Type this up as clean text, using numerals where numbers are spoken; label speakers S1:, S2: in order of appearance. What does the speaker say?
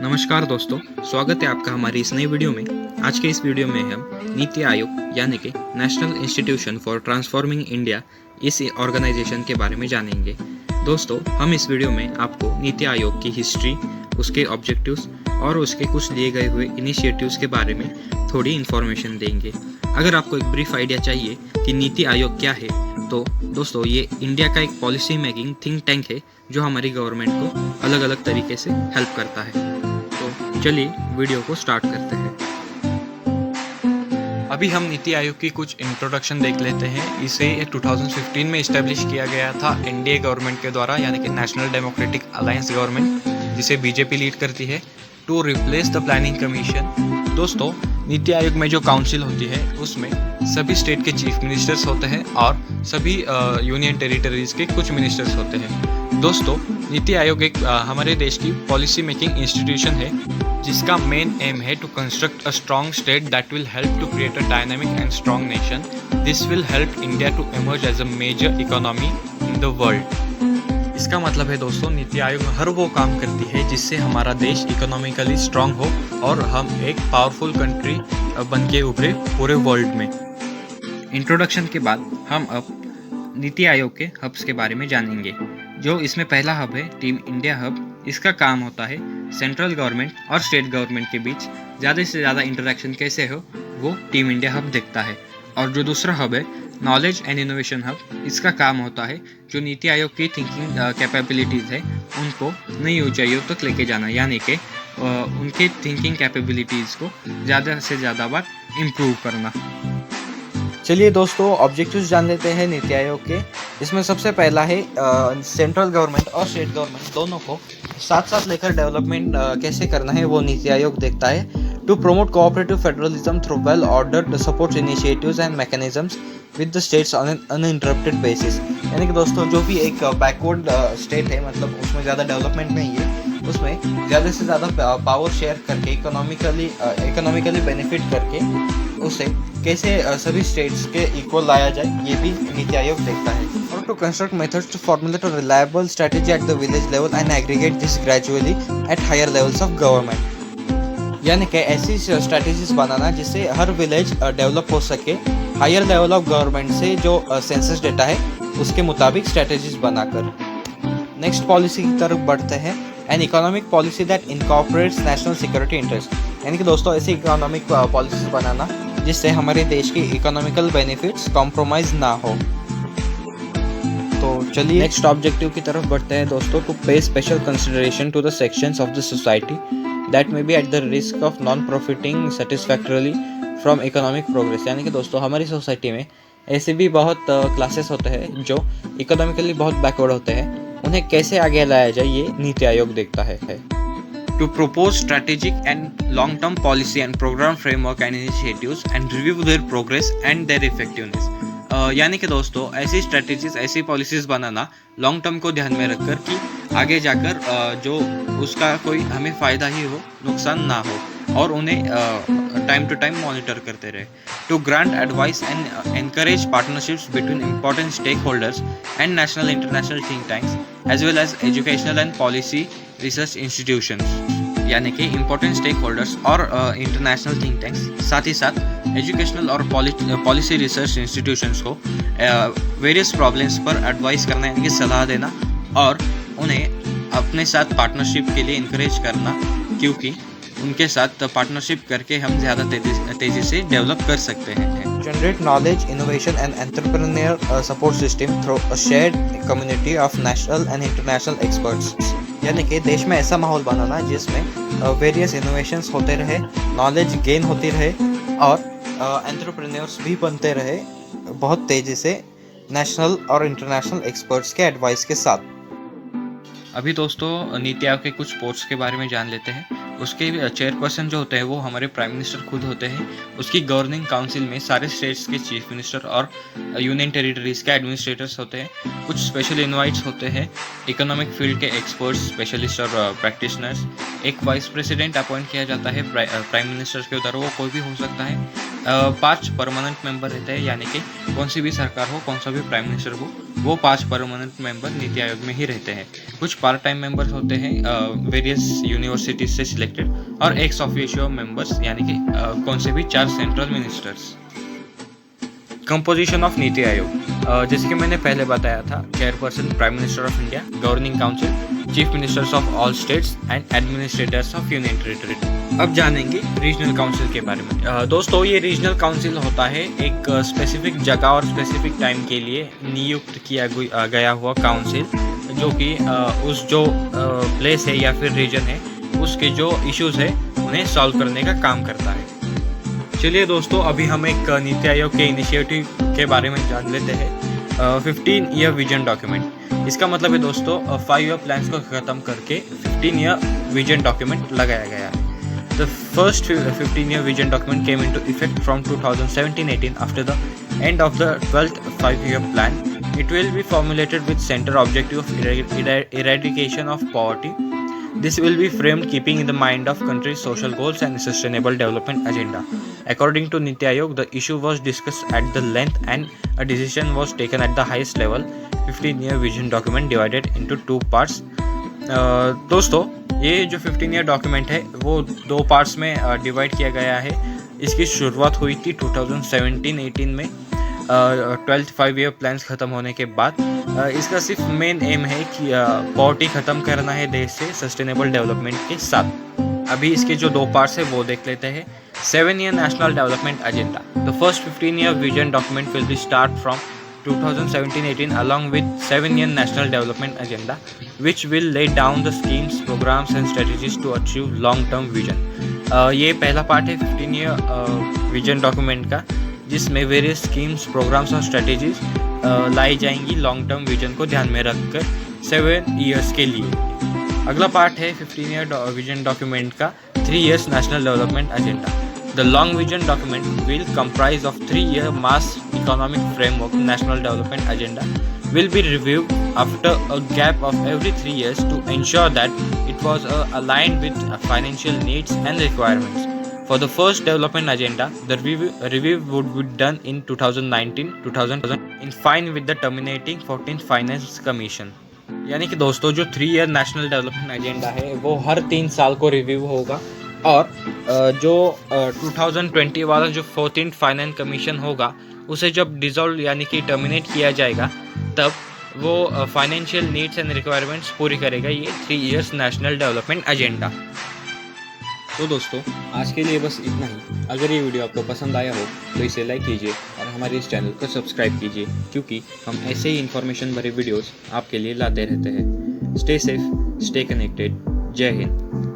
S1: नमस्कार दोस्तों, स्वागत है आपका हमारी इस नई वीडियो में। आज के इस वीडियो में हम नीति आयोग यानी कि national institution for transforming India इस ऑर्गेनाइजेशन के बारे में जानेंगे। दोस्तों, हम इस वीडियो में आपको नीति आयोग की हिस्ट्री, उसके ऑब्जेक्टिव्स और उसके कुछ लिए गए हुए इनिशिएटिव्स के बारे में थोड़ी इन्फॉर्मेशन देंगे। अगर आपको एक ब्रीफ आइडिया चाहिए कि नीति आयोग क्या है, तो दोस्तों ये इंडिया का एक पॉलिसी मेकिंग थिंक टैंक है जो हमारी गवर्नमेंट को अलग अलग तरीके से हेल्प करता है। तो चलिए वीडियो को स्टार्ट करते हैं। अभी हम नीति आयोग की कुछ इंट्रोडक्शन देख लेते हैं। इसे 2015 में इस्टेब्लिश किया गया था एनडीए गवर्नमेंट के द्वारा, यानी कि नेशनल डेमोक्रेटिक अलायंस गवर्नमेंट, जिसे बीजेपी लीड करती है, to replace the Planning Commission. दोस्तों, नीति आयोग में जो काउंसिल होती है उसमें सभी स्टेट के चीफ मिनिस्टर्स होते हैं और सभी यूनियन टेरिटरीज के कुछ मिनिस्टर्स होते हैं। दोस्तों, नीति आयोग एक हमारे देश की पॉलिसी मेकिंग इंस्टीट्यूशन है जिसका मेन एम है to construct a strong state that will help to create a dynamic and strong nation. This will help India to emerge as a major economy in the world. इसका मतलब है दोस्तों, नीति आयोग हर वो काम करती है जिससे हमारा देश इकोनॉमिकली स्ट्रांग हो और हम एक पावरफुल कंट्री बन के उभरे पूरे वर्ल्ड में। इंट्रोडक्शन के बाद हम अब नीति आयोग के हब्स के बारे में जानेंगे। जो इसमें पहला हब है टीम इंडिया हब। इसका काम होता है सेंट्रल गवर्नमेंट और स्टेट गवर्नमेंट के बीच ज़्यादा से ज़्यादा इंटरेक्शन कैसे हो, वो टीम इंडिया हब देखता है। और जो दूसरा हब है नॉलेज एंड इनोवेशन हब, इसका काम होता है जो नीति आयोग की थिंकिंग कैपेबिलिटीज़ है उनको नई ऊंचाइयों तक लेके जाना, यानी कि उनके थिंकिंग कैपेबिलिटीज़ को ज़्यादा से ज़्यादा बार इम्प्रूव करना।
S2: चलिए दोस्तों, ऑब्जेक्टिव्स जान लेते हैं नीति आयोग के। इसमें सबसे पहला है सेंट्रल गवर्नमेंट और स्टेट गवर्नमेंट दोनों को साथ साथ लेकर डेवलपमेंट कैसे करना है, वो नीति आयोग देखता है। To promote cooperative federalism through well ordered support initiatives and mechanisms with the states on an uninterrupted basis. यानी कि दोस्तों, जो भी एक बैकवर्ड स्टेट है, मतलब उसमें ज़्यादा डेवलपमेंट नहीं है, उसमें ज़्यादा से ज़्यादा पावर शेयर करके इकोनॉमिकली बेनिफिट करके उसे कैसे सभी स्टेट्स के इक्वल लाया जाए, ये भी नीति आयोग देखता है। और to construct methods to formulate a reliable strategy at the village level and aggregate this gradually at higher levels of government. यानी कि ऐसी स्ट्रेटेजीज बनाना जिससे हर विलेज डेवलप हो सके, हायर लेवल ऑफ गवर्नमेंट से जो सेंसस डेटा है उसके मुताबिक स्ट्रेटेजीज बनाकर। नेक्स्ट पॉलिसी की तरफ बढ़ते हैं, an economic policy that incorporates national security interest. यानी कि दोस्तों, ऐसी इकोनॉमिक पॉलिसीज बनाना जिससे हमारे देश की इकोनॉमिकल बेनिफिट्स कॉम्प्रोमाइज ना हो। तो चलिए नेक्स्ट ऑब्जेक्टिव की तरफ बढ़ते हैं दोस्तों। To pay special consideration to the sections of the society that may be at the risk of non profiting satisfactorily from economic progress. यानी कि दोस्तों, हमारी सोसाइटी में ऐसे भी बहुत क्लासेस होते हैं जो इकोनॉमिकली बहुत बैकवर्ड होते हैं, उन्हें कैसे आगे लाया जाए, ये नीति आयोग देखता है। To propose strategic and long-term policy and program framework and initiatives and review their progress and their effectiveness। यानी कि दोस्तों, ऐसी स्ट्रेटेजीज, ऐसी पॉलिसीज बनाना लॉन्ग टर्म को ध्यान में रखकर कि आगे जाकर जो उसका कोई हमें फ़ायदा ही हो, नुकसान ना हो, और उन्हें टाइम टू टाइम मॉनिटर करते रहे। To grant advice and encourage partnerships between important stake holders and national international think tanks as well as educational and policy research institutions. यानी कि इंपॉर्टेंट स्टेक होल्डर्स और इंटरनेशनल थिंक टैंक्स, साथ ही साथ educational और policy research institutions को various problems पर advice करना, यानी कि सलाह देना, और उन्हें अपने साथ पार्टनरशिप के लिए इनकरेज करना, क्योंकि उनके साथ पार्टनरशिप करके हम ज़्यादा तेज़ी से डेवलप कर सकते हैं। Generate knowledge, innovation and entrepreneur support system through a shared community of national and international experts. यानी कि देश में ऐसा माहौल बनाना जिसमें वेरियस इनोवेशंस होते रहे, नॉलेज गेन होती रहे और एंटरप्रेन्योर्स भी बनते रहे बहुत तेज़ी से नेशनल और इंटरनेशनल एक्सपर्ट्स के एडवाइस के साथ। अभी दोस्तों, नीति आयोग के कुछ पोस्ट्स के बारे में जान लेते हैं। उसके चेयरपर्सन जो होते हैं वो हमारे प्राइम मिनिस्टर खुद होते हैं। उसकी गवर्निंग काउंसिल में सारे स्टेट्स के चीफ मिनिस्टर और यूनियन टेरिटरीज के एडमिनिस्ट्रेटर्स होते हैं। कुछ स्पेशल इनवाइट्स होते हैं, इकोनॉमिक फील्ड के एक्सपर्ट्स, स्पेशलिस्ट और प्रैक्टिशनर्स। एक वाइस प्रेसिडेंट अपॉइंट किया जाता है प्राइम मिनिस्टर के उधर, वो कोई भी हो सकता है। 5 परमानेंट मेंबर रहते हैं, यानी कि कौन सी भी सरकार हो, कौन सा भी प्राइम मिनिस्टर हो,
S1: वो 5 परमानेंट मेंबर नीति आयोग में ही रहते हैं। कुछ पार्ट टाइम मेंबर्स होते हैं वेरियस यूनिवर्सिटीज से सिलेक्टेड, और एक्स ऑफिशियो मेंबर्स यानी कि कौन से भी 4 central ministers. Composition of NITI Aayog, जैसे कि मैंने पहले बताया था, chairperson prime minister of India, governing council, chief ministers of all states and administrators of union territory. अब जानेंगे रीजनल काउंसिल के बारे में। दोस्तों, ये रीजनल काउंसिल होता है एक स्पेसिफिक जगह और स्पेसिफिक टाइम के लिए नियुक्त किया गया हुआ काउंसिल, जो कि उस जो प्लेस है या फिर रीजन है उसके जो इश्यूज है उन्हें सॉल्व करने का काम करता है। चलिए दोस्तों, अभी हम एक नीति आयोग के इनिशिएटिव के बारे में जान लेते हैं। 15 ईयर विजन डॉक्यूमेंट, इसका मतलब है दोस्तों 5 ईयर प्लान्स को ख़त्म करके 15 ईयर विजन डॉक्यूमेंट लगाया गया है। The first 15 year vision document came into effect from 2017-18 after the end of the 12th 5-year plan. It will be formulated with center objective of eradication of poverty. This will be framed keeping in the mind of country's social goals and sustainable development agenda. According to Niti Aayog, the issue was discussed at the length and a decision was taken at the highest level. 15-year vision document divided into 2 parts. दोस्तों, ये जो 15 year document है वो 2 parts में divide किया गया है। इसकी शुरुआत हुई थी 2017-18 में 12th 5-year प्लान्स ख़त्म होने के बाद। इसका सिर्फ मेन एम है कि पॉवर्टी ख़त्म करना है देश से सस्टेनेबल डेवलपमेंट के साथ। अभी इसके जो 2 पार्ट्स है वो देख लेते हैं। 7-year national development agenda, the first 15-year vision document will be start from 2017-18 along with 7-year national development agenda, which will lay down the schemes, programs and strategies to achieve long-term vision. ये पहला part है 15 year vision document का, जिसमें various schemes, programmes और strategies लाई जाएंगी long term vision को ध्यान में रखकर 7 ईयर्स के लिए। अगला पार्ट है 15 ईयर विजन डॉक्यूमेंट का 3 years national development agenda. The long vision document will comprise of 3-year mass economic framework. National development agenda will be reviewed after a gap of every 3 years to ensure that it was aligned with financial needs and requirements. For the first development agenda, the review would be done in 2019-2000 in fine with the terminating 14th Finance Commission. यानी कि दोस्तों, जो 3 year national development agenda है वो हर 3 साल को review होगा, और जो 2020 वाला जो 14th फाइनेंस कमीशन होगा उसे जब डिसॉल्व यानी कि टर्मिनेट किया जाएगा, तब वो फाइनेंशियल नीड्स एंड रिक्वायरमेंट्स पूरी करेगा ये 3 years नेशनल डेवलपमेंट एजेंडा। तो दोस्तों, आज के लिए बस इतना ही। अगर ये वीडियो आपको पसंद आया हो तो इसे लाइक कीजिए और हमारे इस चैनल को सब्सक्राइब कीजिए, क्योंकि हम ऐसे ही इन्फॉर्मेशन भरे वीडियोस आपके लिए लाते रहते हैं। Stay safe, stay connected. जय हिंद।